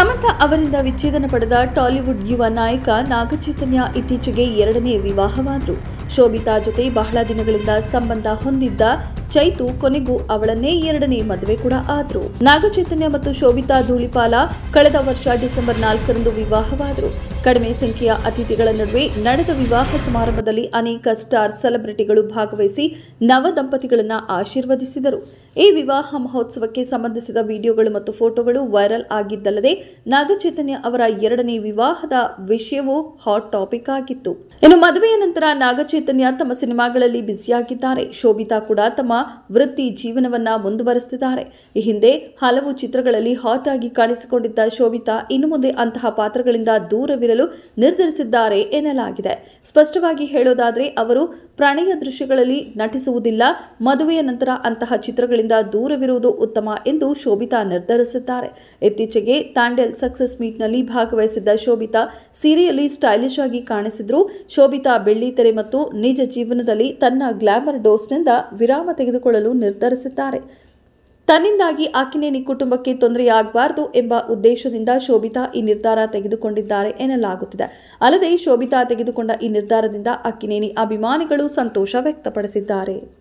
ಸಮಂತಾ ಅವರಿಂದ ವಿಚ್ಛೇದನ ಪಡೆದ ಟಾಲಿವುಡ್ ಯುವ ನಾಯಕ ನಾಗಚೈತನ್ಯ ಇತ್ತೀಚೆಗೆ ಎರಡನೇ ವಿವಾಹವಾದರು. ಶೋಭಿತಾ ಜೊತೆ ಬಹಳ ದಿನಗಳಿಂದ ಸಂಬಂಧ ಹೊಂದಿದ್ದ ಚೈತು ಕೊನೆಗೂ ಅವಳನ್ನೇ ಎರಡನೇ ಮದುವೆ ಕೂಡ ಆದ್ರು. ನಾಗಚೈತನ್ಯ ಮತ್ತು ಶೋಭಿತಾ ಧೂಳಿಪಾಲ ಕಳೆದ ವರ್ಷ ಡಿಸೆಂಬರ್ 4ರಂದು ವಿವಾಹವಾದರು. ಕಡಿಮೆ ಸಂಖ್ಯೆಯ ಅತಿಥಿಗಳ ನಡುವೆ ನಡೆದ ವಿವಾಹ ಸಮಾರಂಭದಲ್ಲಿ ಅನೇಕ ಸ್ಟಾರ್ ಸೆಲೆಬ್ರಿಟಿಗಳು ಭಾಗವಹಿಸಿ ನವ ದಂಪತಿಗಳನ್ನು ಆಶೀರ್ವದಿಸಿದರು. ಈ ವಿವಾಹ ಮಹೋತ್ಸವಕ್ಕೆ ಸಂಬಂಧಿಸಿದ ವಿಡಿಯೋಗಳು ಮತ್ತು ಫೋಟೋಗಳು ವೈರಲ್ ಆಗಿದ್ದಲ್ಲದೆ ನಾಗಚೈತನ್ಯ ಅವರ ಎರಡನೇ ವಿವಾಹದ ವಿಷಯವೂ ಹಾಟ್ ಟಾಪಿಕ್ ಆಗಿತ್ತು. ಇನ್ನು ಮದುವೆಯ ನಂತರ ನಾಗಚೈತನ್ಯ ತಮ್ಮ ಸಿನಿಮಾಗಳಲ್ಲಿ ಬ್ಯುಸಿಯಾಗಿದ್ದಾರೆ. ಶೋಭಿತಾ ಕೂಡ ತಮ್ಮ ವೃತ್ತಿ ಜೀವನವನ್ನ ಮುಂದುವರೆಸುತ್ತಿದ್ದಾರೆ. ಈ ಹಿಂದೆ ಹಲವು ಚಿತ್ರಗಳಲ್ಲಿ ಹಾಟ್ ಆಗಿ ಕಾಣಿಸಿಕೊಂಡಿದ್ದ ಶೋಭಿತಾ ಇನ್ನು ಮುಂದೆ ಅಂತಹ ಪಾತ್ರಗಳಿಂದ ದೂರವಿರಲು ನಿರ್ಧರಿಸಿದ್ದಾರೆ ಎನ್ನಲಾಗಿದೆ. ಸ್ಪಷ್ಟವಾಗಿ ಹೇಳೋದಾದ್ರೆ ಅವರು ಪ್ರಣಯ ದೃಶ್ಯಗಳಲ್ಲಿ ನಟಿಸುವುದಿಲ್ಲ. ಮದುವೆಯ ನಂತರ ಅಂತಹ ಚಿತ್ರಗಳಿಂದ ದೂರವಿರುವುದು ಉತ್ತಮ ಎಂದು ಶೋಭಿತಾ ನಿರ್ಧರಿಸಿದ್ದಾರೆ. ಇತ್ತೀಚೆಗೆ ತಾಂಡೆಲ್ ಸಕ್ಸಸ್ ಮೀಟ್ನಲ್ಲಿ ಭಾಗವಹಿಸಿದ್ದ ಶೋಭಿತಾ ಸೀರೆಯಲ್ಲಿ ಸ್ಟೈಲಿಶ್ ಆಗಿ ಕಾಣಿಸಿದ್ರು. ಶೋಭಿತಾ ಬೆಳ್ಳಿತೆರೆ ಮತ್ತು ನಿಜ ಜೀವನದಲ್ಲಿ ತನ್ನ ಗ್ಲಾಮರ್ ಡೋಸ್ನಿಂದ ವಿರಾಮ ತೆಗೆದುಕೊಳ್ಳಲು ನಿರ್ಧರಿಸಿದ್ದಾರೆ. ತನ್ನಿಂದಾಗಿ ಅಕ್ಕಿನೇನಿ ಕುಟುಂಬಕ್ಕೆ ತೊಂದರೆಯಾಗಬಾರದು ಎಂಬ ಉದ್ದೇಶದಿಂದ ಶೋಭಿತಾ ಈ ನಿರ್ಧಾರ ತೆಗೆದುಕೊಂಡಿದ್ದಾರೆ ಎನ್ನಲಾಗುತ್ತಿದೆ. ಅಲ್ಲದೆ ಶೋಭಿತಾ ತೆಗೆದುಕೊಂಡ ಈ ನಿರ್ಧಾರದಿಂದ ಅಕ್ಕಿನೇನಿ ಅಭಿಮಾನಿಗಳು ಸಂತೋಷ ವ್ಯಕ್ತಪಡಿಸಿದ್ದಾರೆ.